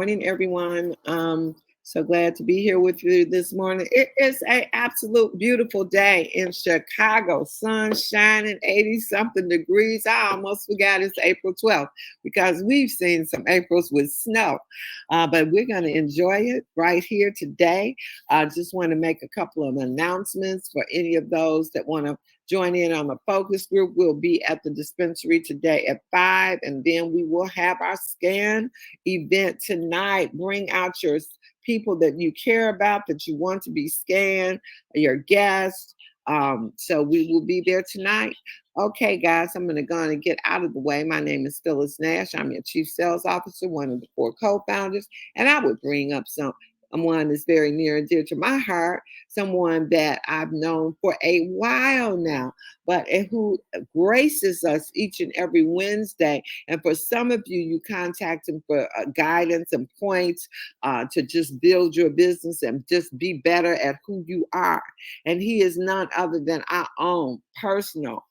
Morning, everyone. So glad to be here with you this morning. It is an absolute beautiful day in Chicago. Sun shining, 80 something degrees. I almost forgot it's April 12th because we've seen some Aprils with snow. But we're going to enjoy it right here today. I just want to make a couple of announcements for any of those that want to join in on the focus group. We'll be at the dispensary today at 5, and then we will have our scan event tonight. Bring out your people that you care about, that you want to be scanned, your guests. So we will be there tonight. Okay, guys, I'm going to go and get out of the way. My name is Phyllis Nash. I'm your Chief Sales Officer, one of the 4 co-founders, and I would bring up someone that's very near and dear to my heart, someone that I've known for a while now, but who graces us each and every Wednesday. And for some of you, you contact him for guidance and points to just build your business and just be better at who you are. And he is none other than our own personal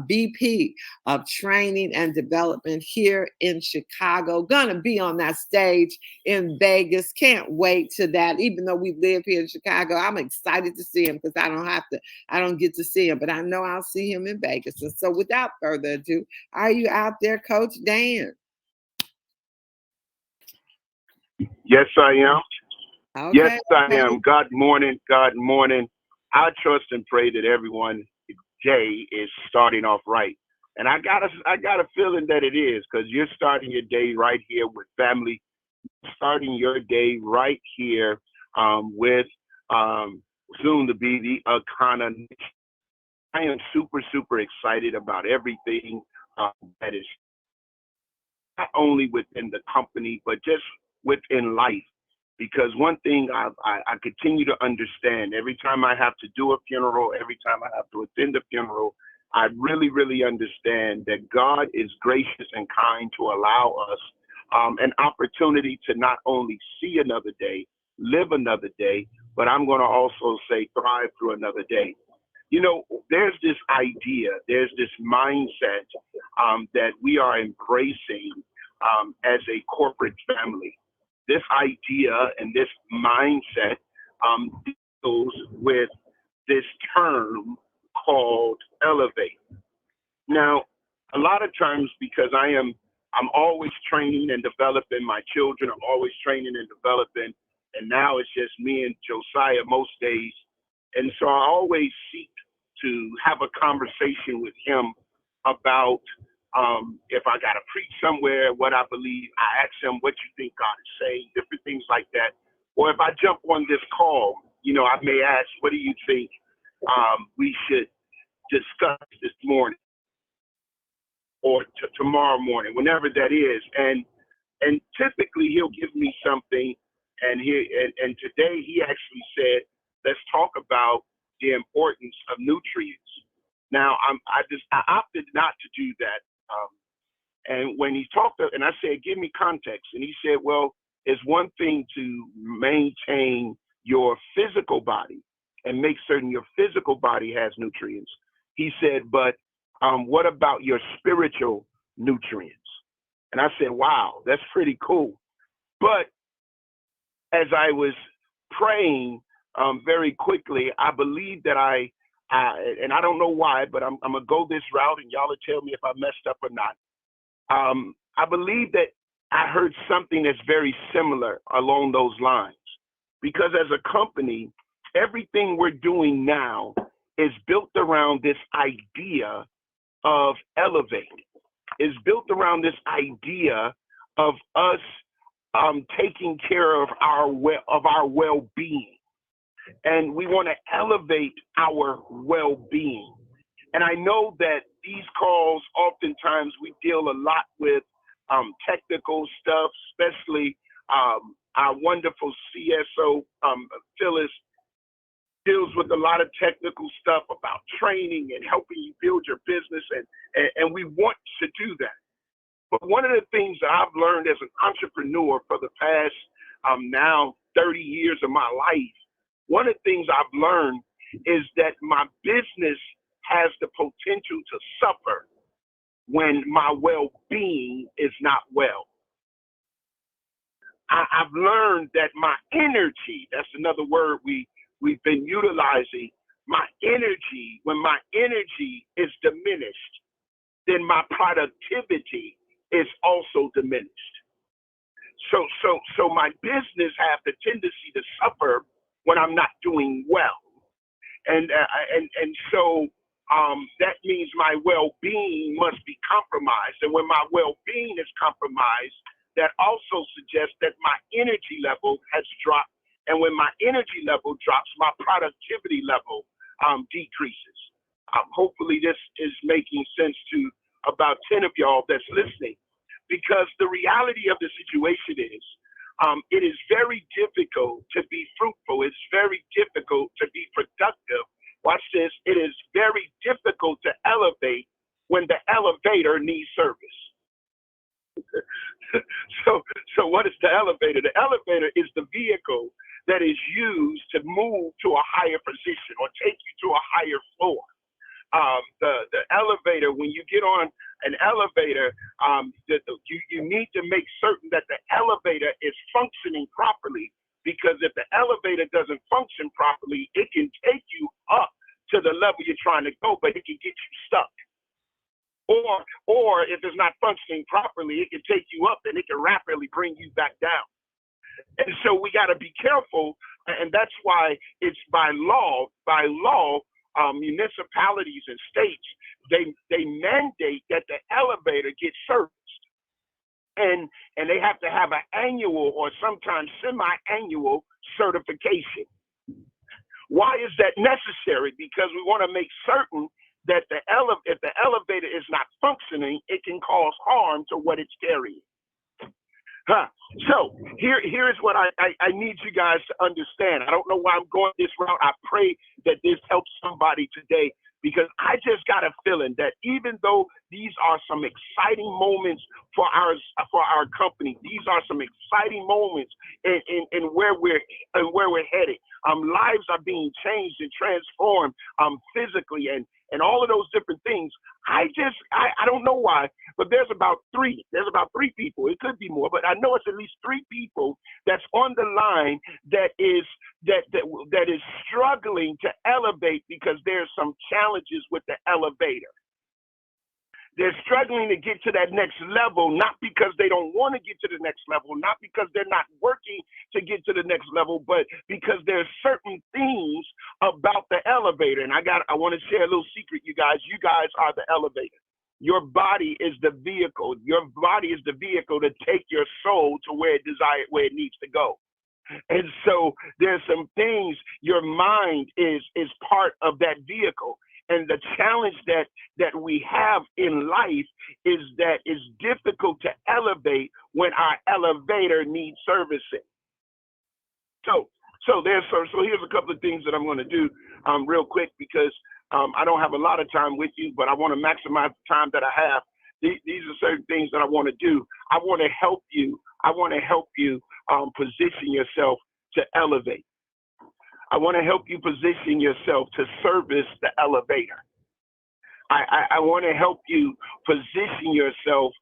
VP of training and development here in Chicago. Gonna be on that stage in Vegas. Can't wait to that. Even though we live here in Chicago, I'm excited to see him because I don't get to see him, but I know I'll see him in Vegas. And so without further ado, are you out there, Coach Dan? Yes, I am. Okay. Yes, I am. God morning. God morning. I trust and pray that everyone day is starting off right. And I got a feeling that it is, because you're starting your day right here with family, starting your day right here with soon to be the Akana. I am super, super excited about everything that is not only within the company, but just within life. Because one thing I continue to understand, every time I have to do a funeral, every time I have to attend a funeral, I really, really understand that God is gracious and kind to allow us an opportunity to not only see another day, live another day, but I'm going to also say thrive through another day. You know, there's this idea, there's this mindset that we are embracing as a corporate family. This idea and this mindset deals with this term called elevate. Now, a lot of times, because I'm always training and developing my children, I'm always training and developing, and now it's just me and Josiah most days. And so I always seek to have a conversation with him about if I got to preach somewhere, what I believe. I ask him, what you think God is saying, different things like that. Or if I jump on this call, you know, I may ask, what do you think we should discuss this morning or tomorrow morning, whenever that is. And typically he'll give me something, and today he actually said, let's talk about the importance of nutrients. Now, I opted not to do that. And when he talked, and I said, give me context. And he said, well, it's one thing to maintain your physical body and make certain your physical body has nutrients. He said, but what about your spiritual nutrients? And I said, wow, that's pretty cool. But as I was praying very quickly, I believe that and I don't know why, but I'm going to go this route, and y'all will tell me if I messed up or not. I believe that I heard something that's very similar along those lines, because as a company, everything we're doing now is built around this idea of elevating. Is built around this idea of us taking care of our well-being, and we want to elevate our well-being. And I know that these calls, oftentimes we deal a lot with technical stuff, especially our wonderful CSO, Phyllis, deals with a lot of technical stuff about training and helping you build your business, and we want to do that. But one of the things that I've learned as an entrepreneur for the past now 30 years of my life, one of the things I've learned is that my business has the potential to suffer when my well-being is not well. I've learned that my energy, that's another word we've been utilizing, my energy, when my energy is diminished, then my productivity is also diminished. So my business have the tendency to suffer when I'm not doing well. And that means my well-being must be compromised. And when my well-being is compromised, that also suggests that my energy level has dropped. And when my energy level drops, my productivity level decreases. Hopefully this is making sense to about 10 of y'all that's listening, because the reality of the situation is it is very difficult to be fruitful. It's very difficult to be productive. Watch this. It is very difficult to elevate when the elevator needs service. So what is the elevator? The elevator is the vehicle that is used to move to a higher position or take you to a higher floor. The elevator, when you get on an elevator, you need to make certain that the elevator is functioning properly, because if the elevator doesn't function properly, it can take you up to the level you're trying to go, but it can get you stuck. Or if it's not functioning properly, it can take you up and it can rapidly bring you back down. And so we got to be careful, and that's why it's by law, municipalities and states, they mandate that the elevator get serviced, and they have to have an annual or sometimes semi-annual certification. Why is that necessary? Because we want to make certain that if the elevator is not functioning, it can cause harm to what it's carrying. So here's what I need you guys to understand. I don't know why I'm going this route. I pray that this helps somebody today, because I just got a feeling that even though these are some exciting moments for our company, these are some exciting moments in where we're headed. Lives are being changed and transformed physically and all of those different things. I don't know why, but there's about three people. It could be more, but I know it's at least 3 people that's on the line that is struggling to elevate because there's some challenges with the elevator. They're struggling to get to that next level, not because they don't want to get to the next level, not because they're not working to get to the next level, but because there's certain things about the elevator. And I want to share a little secret, you guys. You guys are the elevator. Your body is the vehicle. Your body is the vehicle to take your soul to where it needs to go. And so there's some things, your mind is part of that vehicle. And the challenge that we have in life is that it's difficult to elevate when our elevator needs servicing. So here's a couple of things that I'm going to do real quick, because I don't have a lot of time with you, but I want to maximize the time that I have. These are certain things that I want to do. I want to help you. Position yourself to elevate. I want to help you position yourself to service the elevator. I want to help you position yourself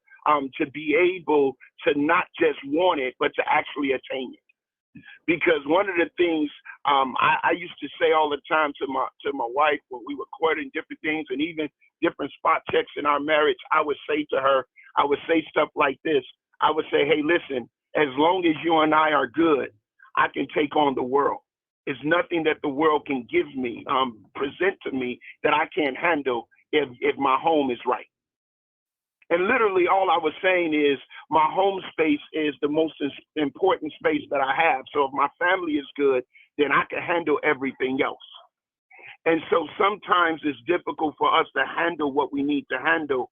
to be able to not just want it, but to actually attain it. Because one of the things I used to say all the time to my wife when we were courting different things and even different spot checks in our marriage, I would say to her, I would say stuff like this. I would say, hey, listen, as long as you and I are good, I can take on the world. It's nothing that the world can give me, present to me, that I can't handle if my home is right. And literally all I was saying is my home space is the most important space that I have. So if my family is good, then I can handle everything else. And so sometimes it's difficult for us to handle what we need to handle.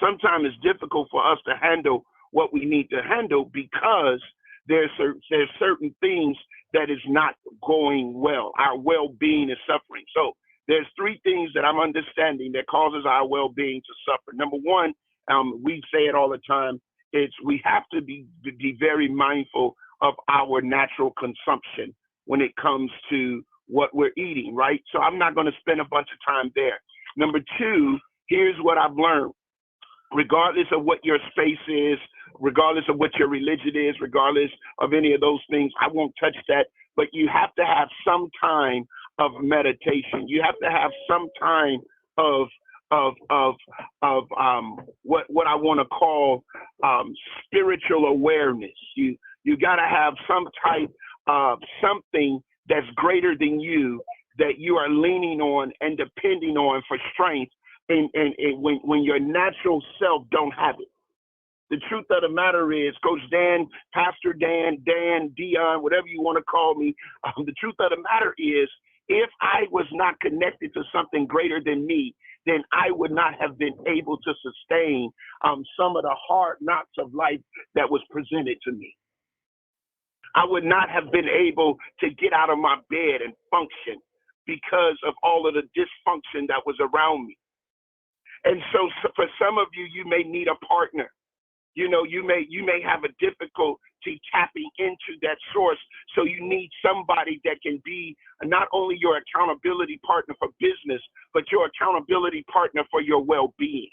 Sometimes it's difficult for us to handle what we need to handle because there's certain things that is not going well. Our well-being is suffering. So there's 3 things that I'm understanding that causes our well-being to suffer. Number one, we say it all the time, we have to be very mindful of our natural consumption when it comes to what we're eating, right? So I'm not going to spend a bunch of time there. Number 2, here's what I've learned. Regardless of what your space is, regardless of what your religion is, regardless of any of those things. I won't touch that. But you have to have some time of meditation. You have to have some time of what I want to call spiritual awareness. You got to have some type of something that's greater than you that you are leaning on and depending on for strength, and when your natural self don't have it. The truth of the matter is, Coach Dan, Pastor Dan, Dion, whatever you want to call me, the truth of the matter is, if I was not connected to something greater than me, then I would not have been able to sustain some of the hard knocks of life that was presented to me. I would not have been able to get out of my bed and function because of all of the dysfunction that was around me. And so for some of you, you may need a partner. You know, you may have a difficulty tapping into that source. So you need somebody that can be not only your accountability partner for business, but your accountability partner for your well-being.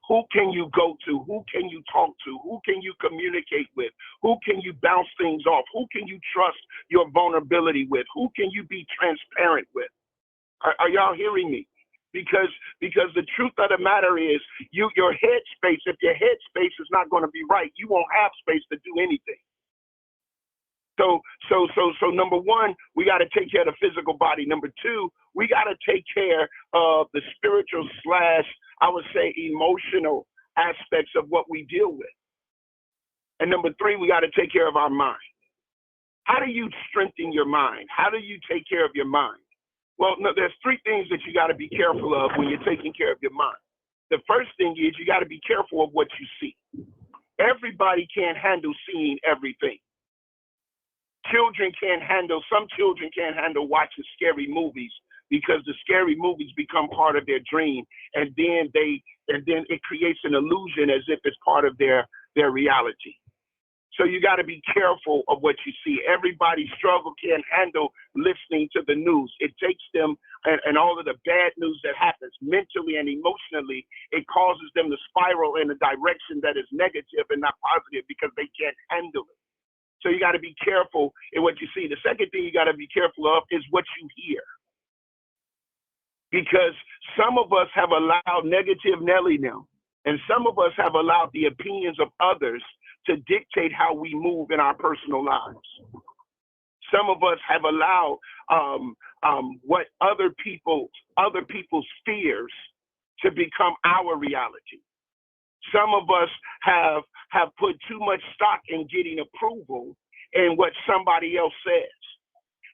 Who can you go to? Who can you talk to? Who can you communicate with? Who can you bounce things off? Who can you trust your vulnerability with? Who can you be transparent with? Are y'all hearing me? Because the truth of the matter is, your headspace, if your headspace is not going to be right, you won't have space to do anything. So number one, we got to take care of the physical body. Number two, we got to take care of the spiritual / I would say emotional aspects of what we deal with. And number three, we got to take care of our mind. How do you strengthen your mind? How do you take care of your mind? Well, no, there's three things that you got to be careful of when you're taking care of your mind. The first thing is you got to be careful of what you see. Everybody can't handle seeing everything. Some children can't handle watching scary movies because the scary movies become part of their dream, and then it creates an illusion as if it's part of their reality. So you got to be careful of what you see. Everybody can't handle listening to the news. It takes them, and all of the bad news that happens mentally and emotionally, it causes them to spiral in a direction that is negative and not positive because they can't handle it. So you got to be careful in what you see. The second thing you got to be careful of is what you hear. Because some of us have allowed negative Nelly now, and some of us have allowed the opinions of others to dictate how we move in our personal lives. Some of us have allowed what other people's fears to become our reality. Some of us have put too much stock in getting approval in what somebody else says.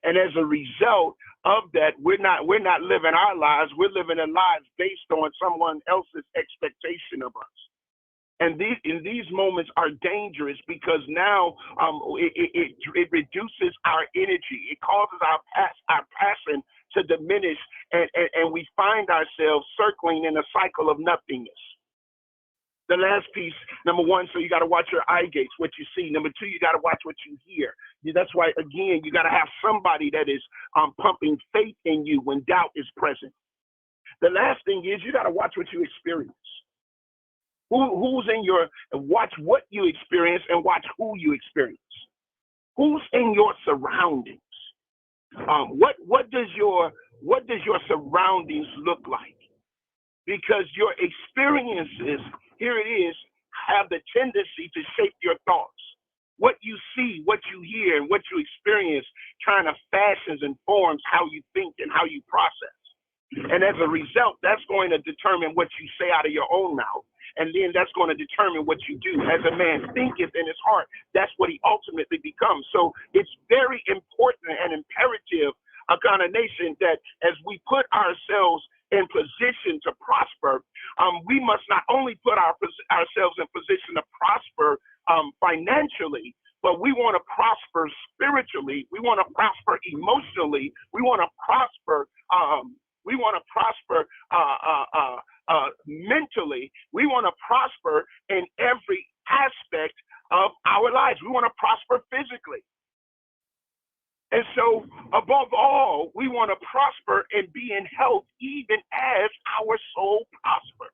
And as a result of that, we're not living our lives. We're living our lives based on someone else's expectation of us. And these moments are dangerous because now it reduces our energy. It causes our passion to diminish, and we find ourselves circling in a cycle of nothingness. The last piece, number one, so you got to watch your eye gates, what you see. Number two, you got to watch what you hear. That's why, again, you got to have somebody that is pumping faith in you when doubt is present. The last thing is you got to watch what you experience. Watch what you experience and watch who you experience. Who's in your surroundings? What does your surroundings look like? Because your experiences, here it is, have the tendency to shape your thoughts. What you see, what you hear, and what you experience kind of fashions and forms how you think and how you process. And as a result, that's going to determine what you say out of your own mouth. And then that's going to determine what you do. As a man thinketh in his heart, that's what he ultimately becomes. So it's very important and imperative, Akana Nation, that as we put ourselves in position to prosper, we must not only put ourselves in position to prosper financially, but we want to prosper spiritually. We want to prosper emotionally. We want to prosper. Mentally. We want to prosper in every aspect of our lives. We want to prosper physically. And so, above all, we want to prosper and be in health even as our soul prospers.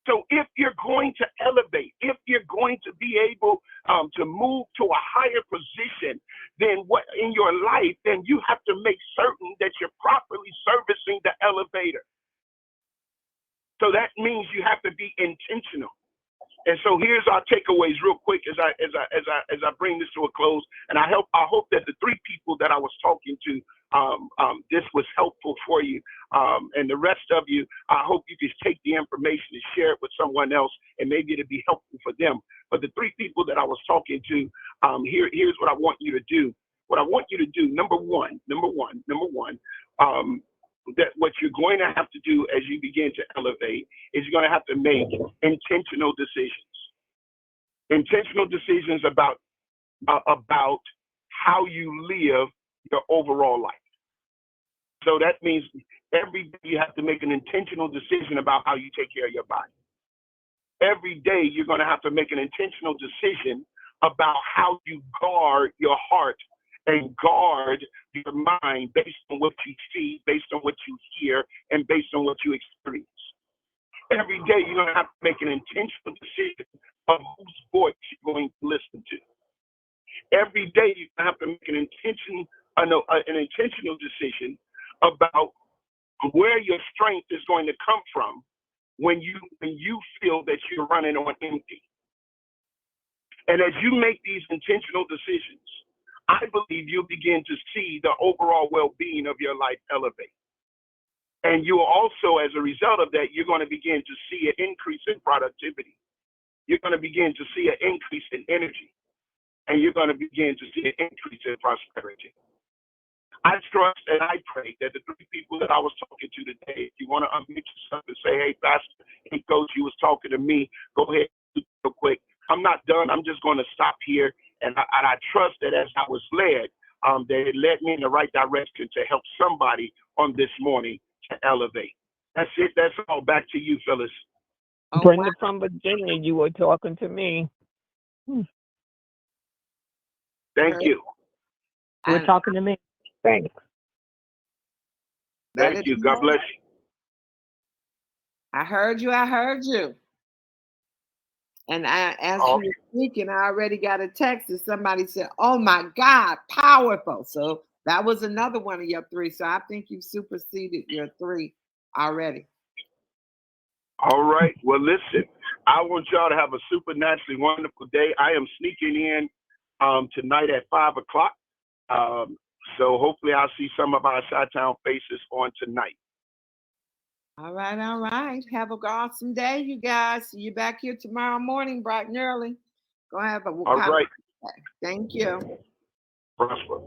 So if you're going to elevate, if you're going to be able to move to a higher position than what in your life, then you have to make certain that you're properly servicing the elevator. So that means you have to be intentional. And so here's our takeaways real quick as I bring this to a close. And I hope that the three people that I was talking to, this was helpful for you. And the rest of you, I hope you just take the information and share it with someone else, and maybe it'll be helpful for them. But the three people that I was talking to, here's what I want you to do. What I want you to do, number one, that what you're going to have to do as you begin to elevate is you're going to have to make intentional decisions. Intentional decisions about how you live your overall life. So that means every day you have to make an intentional decision about how you take care of your body. Every day you're going to have to make an intentional decision about how you guard your heart and guard your mind based on what you see, based on what you hear, and based on what you experience. Every day you're going to have to make an intentional decision of whose voice you're going to listen to. Every day you're going to have to make an intentional decision about where your strength is going to come from when you feel that you're running on empty. And as you make these intentional decisions, I believe you'll begin to see the overall well-being of your life elevate. And you will also, as a result of that, you're going to begin to see an increase in productivity. You're going to begin to see an increase in energy. And you're going to begin to see an increase in prosperity. I trust and I pray that the three people that I was talking to today, if you want to unmute yourself and say, hey, Pastor, hey, Coach, you was talking to me, go ahead real quick. I'm not done. I'm just going to stop here. And I trust that as I was led, that it led me in the right direction to help somebody on this morning to elevate. That's it. That's all. Back to you, Phyllis. Oh, Brenda from Virginia, you were talking to me. Thank you. You were talking to me. Thanks. Thank you. God bless you. I heard you. And as you were speaking, I already got a text that somebody said, oh my God, powerful. So that was another one of your three. So I think you've superseded your three already. All right. Well, listen, I want y'all to have a supernaturally wonderful day. I am sneaking in tonight at 5 o'clock. So hopefully I'll see some of our Chi-Town faces on tonight. All right. Have an awesome day, you guys. See you back here tomorrow morning, bright and early. Go have a all right. Thank you. Prosper.